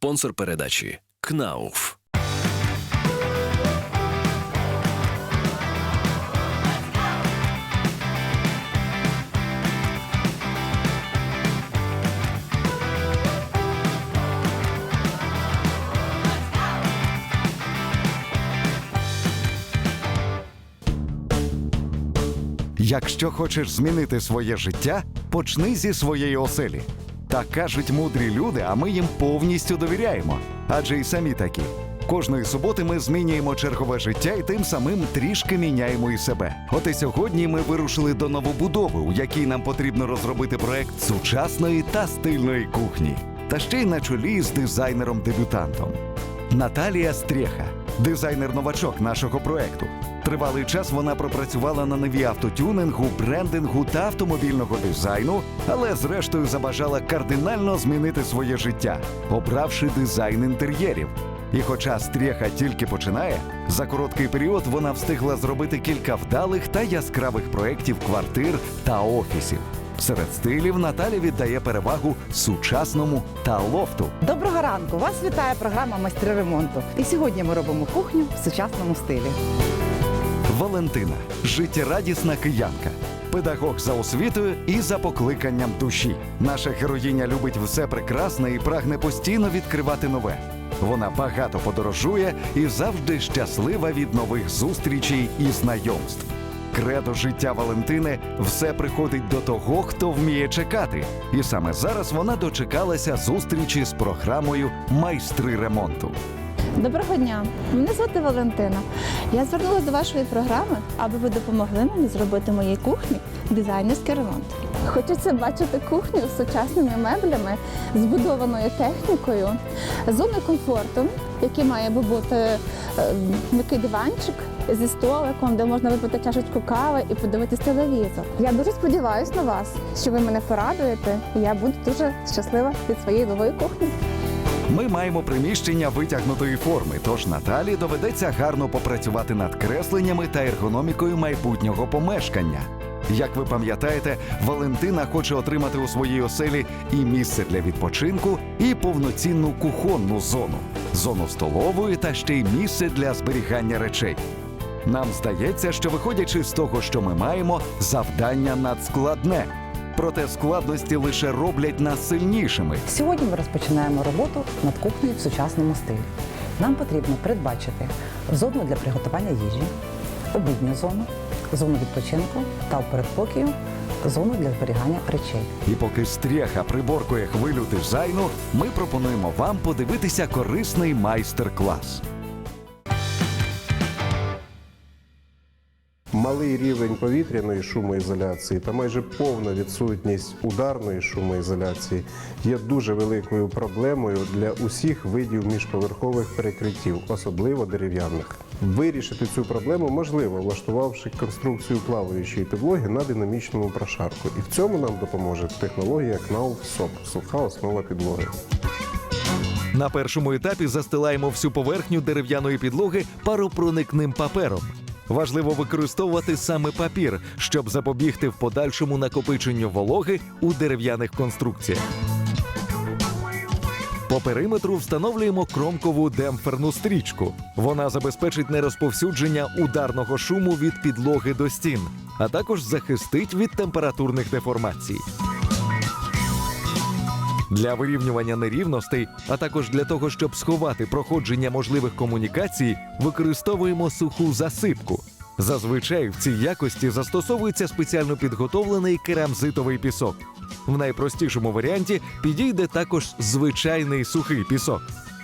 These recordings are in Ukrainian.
Спонсор передачі – КНАУФ. Якщо хочеш змінити своє життя, почни зі своєї оселі. Так кажуть мудрі люди, а ми їм повністю довіряємо. Адже й самі такі. Кожної суботи ми змінюємо чергове життя і тим самим трішки міняємо і себе. От і сьогодні ми вирушили до новобудови, у якій нам потрібно розробити проект сучасної та стильної кухні. Та ще й на чолі з дизайнером-дебютантом. Наталія Стрєха – дизайнер-новачок нашого проекту. Тривалий час вона пропрацювала на ниві автотюнингу, брендингу та автомобільного дизайну, але зрештою забажала кардинально змінити своє життя, обравши дизайн інтер'єрів. І хоча Стрєха тільки починає, за короткий період вона встигла зробити кілька вдалих та яскравих проєктів квартир та офісів. Серед стилів Наталя віддає перевагу сучасному та лофту. Доброго ранку! Вас вітає програма «Майстри ремонту». І сьогодні ми робимо кухню в сучасному стилі. Валентина – життєрадісна киянка, педагог за освітою і за покликанням душі. Наша героїня любить все прекрасне і прагне постійно відкривати нове. Вона багато подорожує і завжди щаслива від нових зустрічей і знайомств. Кредо життя Валентини – все приходить до того, хто вміє чекати. І саме зараз вона дочекалася зустрічі з програмою «Майстри ремонту». Доброго дня! Мене звати Валентина. Я звернулася до вашої програми, аби ви допомогли мені зробити в моїй кухні дизайнерський ремонт. Хочеться бачити кухню з сучасними меблями, збудованою технікою, зоною комфорту, який має бути м'який диванчик зі столиком, де можна випити чашечку кави і подивитись телевізор. Я дуже сподіваюся на вас, що ви мене порадуєте, і я буду дуже щаслива від своєї нової кухні. Ми маємо приміщення витягнутої форми, тож Наталі доведеться гарно попрацювати над кресленнями та ергономікою майбутнього помешкання. Як ви пам'ятаєте, Валентина хоче отримати у своїй оселі і місце для відпочинку, і повноцінну кухонну зону, зону столової та ще й місце для зберігання речей. Нам здається, що виходячи з того, що ми маємо, завдання надскладне. Проте складності лише роблять нас сильнішими. Сьогодні ми розпочинаємо роботу над кухнею в сучасному стилі. Нам потрібно передбачити зону для приготування їжі, обідню зону, зону відпочинку та у передпокію зону для зберігання речей. І поки Стрєха приборкує хвилю дизайну, ми пропонуємо вам подивитися корисний майстер-клас. Малий рівень повітряної шумоізоляції та майже повна відсутність ударної шумоізоляції є дуже великою проблемою для усіх видів міжповерхових перекриттів, особливо дерев'яних. Вирішити цю проблему можливо, влаштувавши конструкцію плаваючої підлоги на динамічному прошарку. І в цьому нам допоможе технологія КНАУФ СОП – суха основа підлоги. На першому етапі застилаємо всю поверхню дерев'яної підлоги паропроникним папером. Важливо використовувати саме папір, щоб запобігти в подальшому накопиченню вологи у дерев'яних конструкціях. По периметру встановлюємо кромкову демпферну стрічку. Вона забезпечить нерозповсюдження ударного шуму від підлоги до стін, а також захистить від температурних деформацій. Для вирівнювання нерівностей, а також для того, щоб сховати проходження можливих комунікацій, використовуємо суху засипку. Зазвичай в цій якості застосовується спеціально підготовлений керамзитовий пісок. В найпростішому варіанті підійде також звичайний сухий пісок.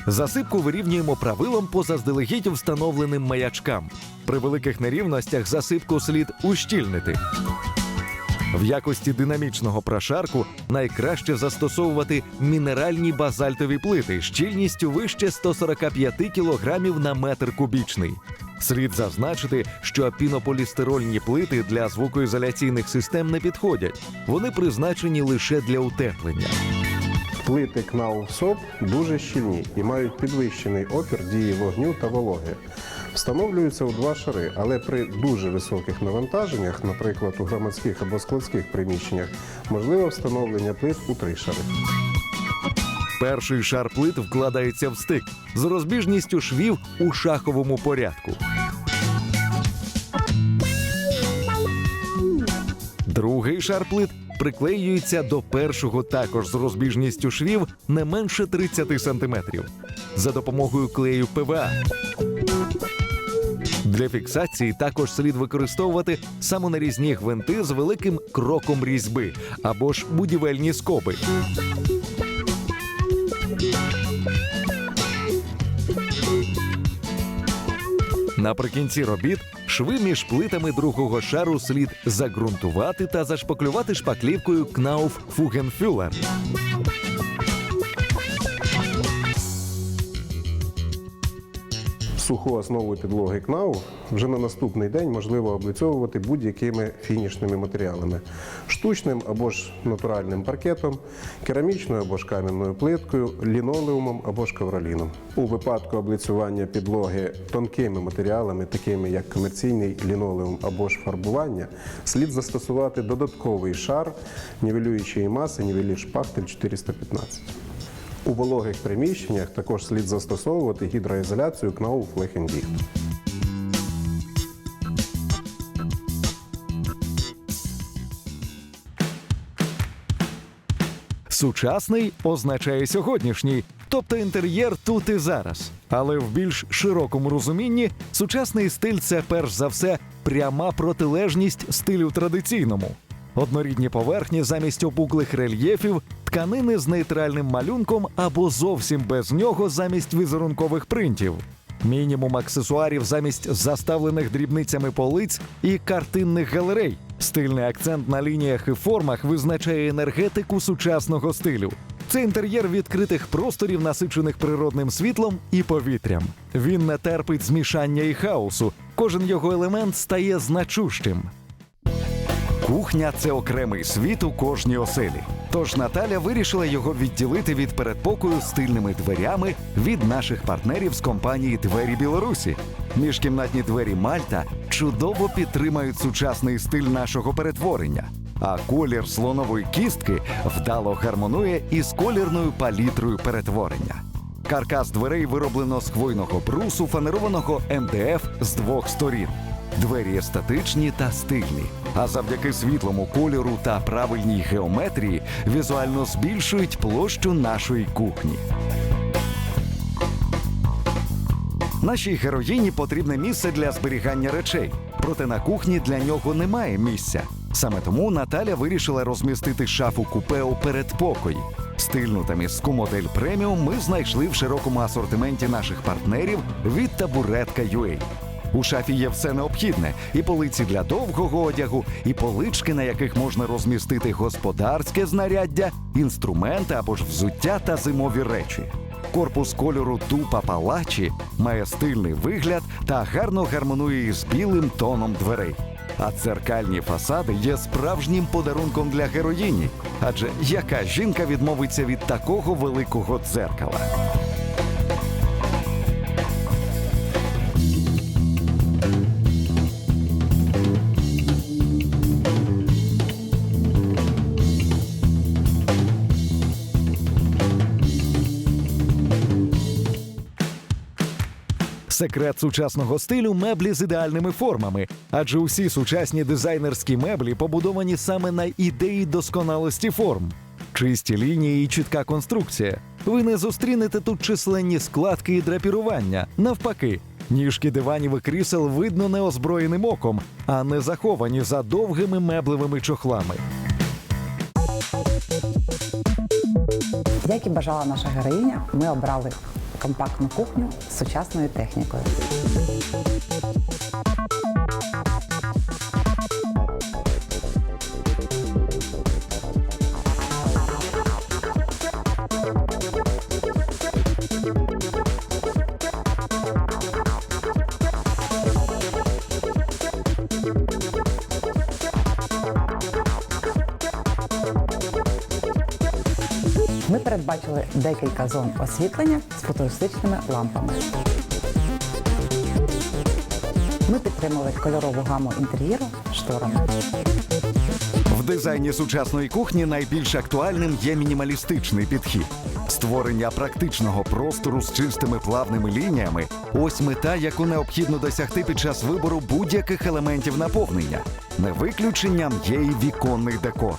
Засипку вирівнюємо правилом по заздалегідь встановленим маячкам. При великих нерівностях засипку слід ущільнити. В якості динамічного прошарку найкраще застосовувати мінеральні базальтові плити щільністю вище 145 кг на метр кубічний. Слід зазначити, що пінополістирольні плити для звукоізоляційних систем не підходять. Вони призначені лише для утеплення. Плити КНАУФ СОП дуже щільні і мають підвищений опір дії вогню та вологи. Встановлюються у 2 шари, але при дуже високих навантаженнях, наприклад, у громадських або складських приміщеннях, можливе встановлення плит у 3 шари. Перший шар плит вкладається в стик з розбіжністю швів у шаховому порядку. Другий шар плит приклеюється до першого також з розбіжністю швів не менше 30 см за допомогою клею ПВА. Для фіксації також слід використовувати самонарізні гвинти з великим кроком різьби або ж будівельні скоби. Наприкінці робіт шви між плитами другого шару слід загрунтувати та зашпаклювати шпаклівкою Knauf Fugenfüller. Суху основу підлоги КНАУ вже на наступний день можливо облицьовувати будь-якими фінішними матеріалами: штучним або ж натуральним паркетом, керамічною або ж кам'яною плиткою, лінолеумом або ж ковроліном. У випадку облицювання підлоги тонкими матеріалами, такими як комерційний лінолеум або ж фарбування, слід застосувати додатковий шар нівелюючої маси нівелір шпахтель 415. У вологих приміщеннях також слід застосовувати гідроізоляцію Knauf Flächendicht. Сучасний означає сьогоднішній, тобто інтер'єр тут і зараз. Але в більш широкому розумінні сучасний стиль – це перш за все пряма протилежність стилю традиційному. Однорідні поверхні замість опуклих рельєфів, тканини з нейтральним малюнком або зовсім без нього замість візерункових принтів. Мінімум аксесуарів замість заставлених дрібницями полиць і картинних галерей. Стильний акцент на лініях і формах визначає енергетику сучасного стилю. Це інтер'єр відкритих просторів, насичених природним світлом і повітрям. Він не терпить змішання і хаосу. Кожен його елемент стає значущим. Кухня – це окремий світ у кожній оселі. Тож Наталя вирішила його відділити від передпокою стильними дверями від наших партнерів з компанії «Двері Білорусі». Міжкімнатні двері Мальта чудово підтримають сучасний стиль нашого перетворення, а колір слонової кістки вдало гармонує із колірною палітрою перетворення. Каркас дверей вироблено з хвойного брусу, фанерованого МДФ з двох сторін. Двері естетичні та стильні, а завдяки світлому кольору та правильній геометрії візуально збільшують площу нашої кухні. Нашій героїні потрібне місце для зберігання речей, проте на кухні для нього немає місця. Саме тому Наталя вирішила розмістити шафу-купе у передпокої. Стильну та міську модель преміум ми знайшли в широкому асортименті наших партнерів від Taburetka.ua. У шафі є все необхідне – і полиці для довгого одягу, і полички, на яких можна розмістити господарське знаряддя, інструменти або ж взуття та зимові речі. Корпус кольору Тупа Палачі має стильний вигляд та гарно гармонує із білим тоном дверей. А дзеркальні фасади є справжнім подарунком для героїні. Адже яка жінка відмовиться від такого великого дзеркала? Секрет сучасного стилю – меблі з ідеальними формами, адже усі сучасні дизайнерські меблі побудовані саме на ідеї досконалості форм. Чисті лінії і чітка конструкція. Ви не зустрінете тут численні складки і драпірування. Навпаки, ніжки диванів і крісел видно неозброєним оком, а не заховані за довгими меблевими чохлами. Як і бажала наша героїня, ми обрали компактну кухню з сучасною технікою. Ми передбачили декілька зон освітлення з футуристичними лампами. Ми підтримали кольорову гаму інтер'єру шторами. В дизайні сучасної кухні найбільш актуальним є мінімалістичний підхід. Створення практичного простору з чистими плавними лініями – ось мета, яку необхідно досягти під час вибору будь-яких елементів наповнення. Не виключенням є і віконний декор.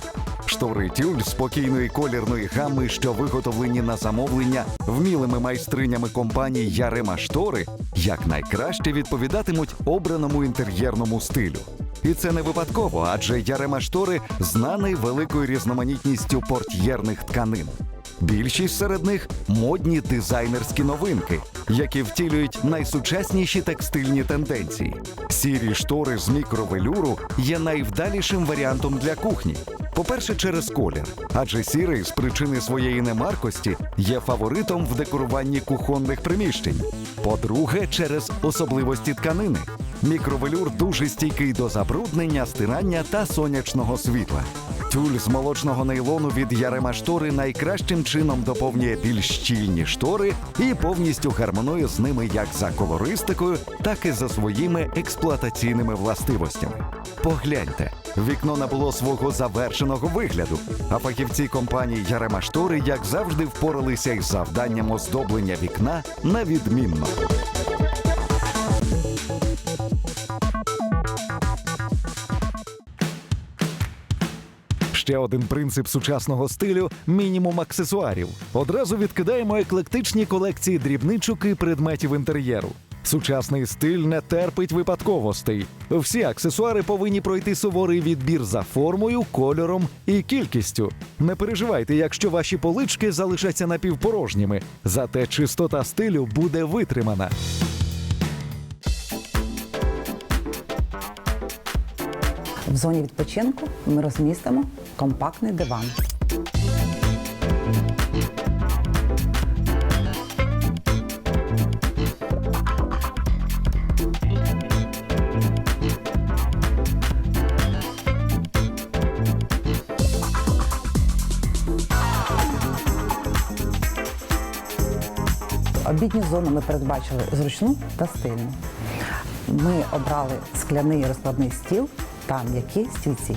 Штори тюль спокійної колірної гами, що виготовлені на замовлення вмілими майстринями компанії «Ярема Штори», якнайкраще відповідатимуть обраному інтер'єрному стилю. І це не випадково, адже «Ярема Штори» знаний великою різноманітністю портьєрних тканин. Більшість серед них – модні дизайнерські новинки, які втілюють найсучасніші текстильні тенденції. Сірі штори з мікровелюру є найвдалішим варіантом для кухні. По-перше, через колір, адже сірий з причини своєї немаркості є фаворитом в декоруванні кухонних приміщень. По-друге, через особливості тканини. Мікровелюр дуже стійкий до забруднення, стирання та сонячного світла. Тюль з молочного нейлону від «Ярема Штори» найкращим чином доповнює більш щільні штори і повністю гармонує з ними як за колористикою, так і за своїми експлуатаційними властивостями. Погляньте, вікно набуло свого завершеного вигляду, а фахівці компанії «Ярема Штори», як завжди, впоралися із завданням оздоблення вікна на відмінно. Ще один принцип сучасного стилю – мінімум аксесуарів. Одразу відкидаємо еклектичні колекції дрібничок і предметів інтер'єру. Сучасний стиль не терпить випадковостей. Всі аксесуари повинні пройти суворий відбір за формою, кольором і кількістю. Не переживайте, якщо ваші полички залишаться напівпорожніми. Зате чистота стилю буде витримана. В зоні відпочинку ми розмістимо компактний диван. Обідню зону ми передбачили зручну та стильну. Ми обрали скляний розкладний стіл та м'які стільці.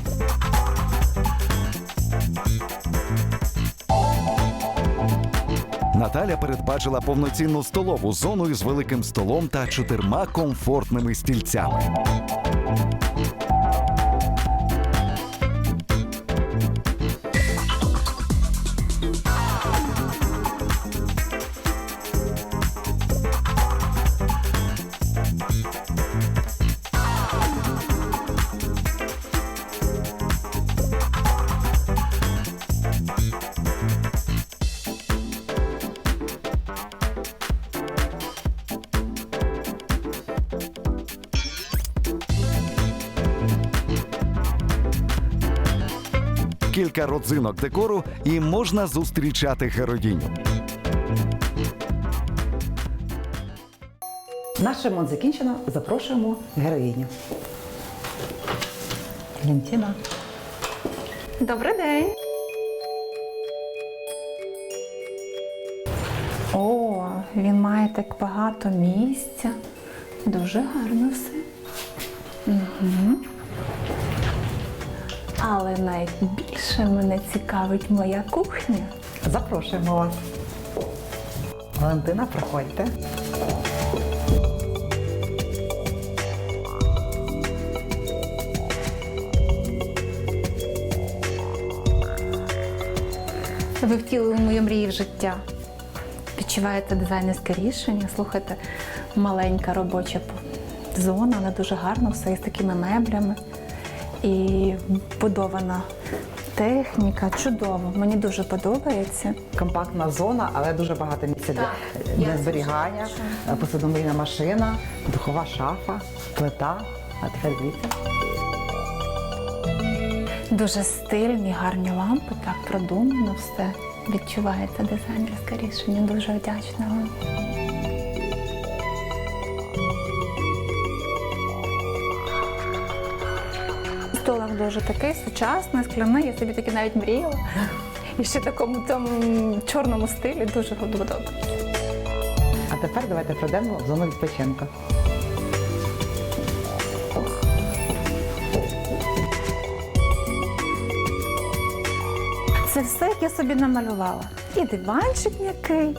Наталя передбачила повноцінну столову зону із великим столом та 4 комфортними стільцями. Кілька родзинок декору і можна зустрічати героїню. Наш ремонт закінчено. Запрошуємо героїню. Валентина. Добрий день. О, він має так багато місця. Дуже гарно все. Угу. Але найбільше мене цікавить моя кухня. Запрошуємо вас. Валентина, проходьте. Ви втілили мою мрію в життя. Відчуваєте дизайнерське рішення, слухайте, маленька робоча зона, вона дуже гарна, все із такими меблями. І вбудована техніка, чудово, мені дуже подобається. Компактна зона, але дуже багато місця для зберігання, посудомийна машина, духова шафа, плита. А тепер дивіться. Дуже стильні, гарні лампи, так продумано все. Відчувається дизайнерське рішення, дуже вдячна вам. Столик дуже такий сучасний, скляний, я собі таки навіть мріяла. І ще в такому цьому чорному стилі дуже подобається. А тепер давайте пройдемо в зону відпочинку. Це все, як я собі намалювала. І диванчик м'який,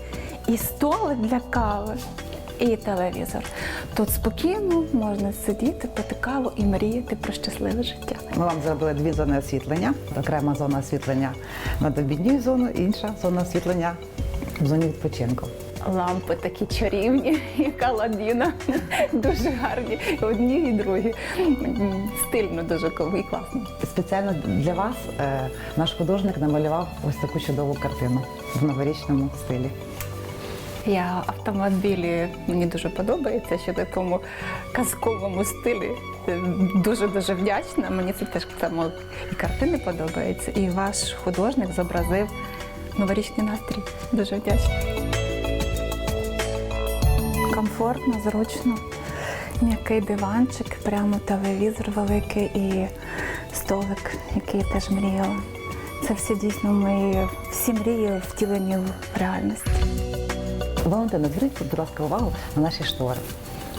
і столик для кави, і телевізор. Тут спокійно можна сидіти, пити каву і мріяти про щасливе життя. Ми вам зробили 2 зони освітлення. Окрема зона освітлення над обідньою зоною, інша зона освітлення в зоні відпочинку. Лампи такі чарівні, як Аладдіна. Дуже гарні. Одні і другі. Стильно дуже і класно. Спеціально для вас наш художник намалював ось таку чудову картину в новорічному стилі. Я автомобілі мені дуже подобається, що в такому казковому стилі. Дуже-дуже вдячна. Мені це теж само і картини подобаються, і ваш художник зобразив новорічний настрій. Дуже вдячна. Комфортно, зручно, м'який диванчик, прямо телевізор великий і столик, який я теж мріяла. Це все дійсно мої всі мрії втілені в реальність. Валентина, зверніть, будь ласка, увагу на наші штори,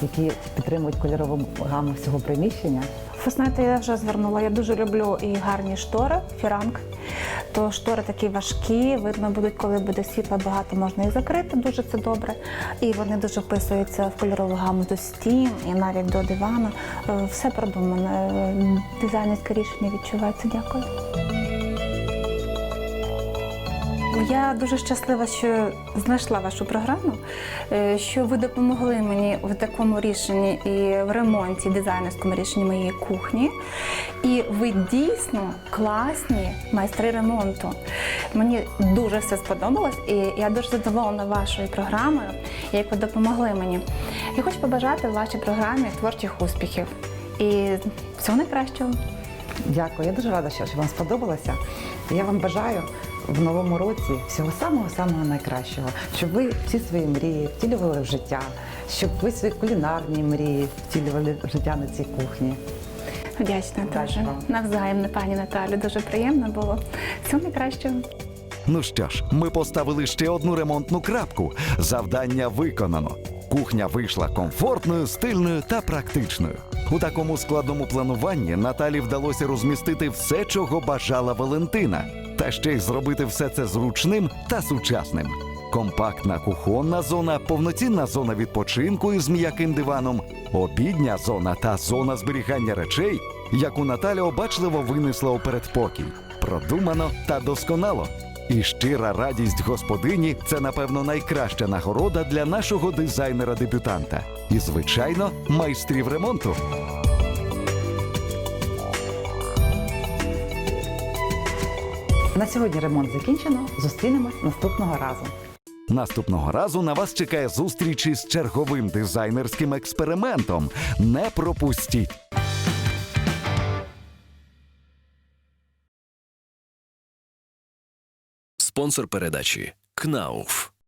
які підтримують кольорову гаму всього приміщення. Ви знаєте, я вже звернула. Я дуже люблю і гарні штори, фіранк. То штори такі важкі, видно будуть, коли буде світла багато, можна їх закрити, дуже це добре. І вони дуже вписуються в кольорову гаму до стін і навіть до дивану. Все продумане. Дизайнерське рішення відчувається. Дякую. Я дуже щаслива, що знайшла вашу програму, що ви допомогли мені в такому рішенні і в ремонті, дизайнерському рішенні моєї кухні. І ви дійсно класні майстри ремонту. Мені дуже все сподобалось, і я дуже задоволена вашою програмою, як ви допомогли мені. Я хочу побажати вашій програмі творчих успіхів і всього найкращого. Дякую, я дуже рада, що вам сподобалося. Я вам бажаю в новому році всього самого-самого найкращого, щоб ви всі свої мрії втілювали в життя, щоб ви свої кулінарні мрії втілювали в життя на цій кухні. Вдячна Удачі дуже. вам. Навзаєм, пані Наталю, дуже приємно було. Всього найкращого. Ну що ж, ми поставили ще одну ремонтну крапку. Завдання виконано. Кухня вийшла комфортною, стильною та практичною. У такому складному плануванні Наталі вдалося розмістити все, чого бажала Валентина, та ще й зробити все це зручним та сучасним. Компактна кухонна зона, повноцінна зона відпочинку із м'яким диваном, обідня зона та зона зберігання речей, яку Наталя обачливо винесла у передпокій. Продумано та досконало. І щира радість господині – це, напевно, найкраща нагорода для нашого дизайнера-дебютанта. І, звичайно, майстрів ремонту. На сьогодні ремонт закінчено. Зустрінемось наступного разу. Наступного разу на вас чекає зустріч із черговим дизайнерським експериментом. Не пропустіть! Спонсор передачі КНАУФ.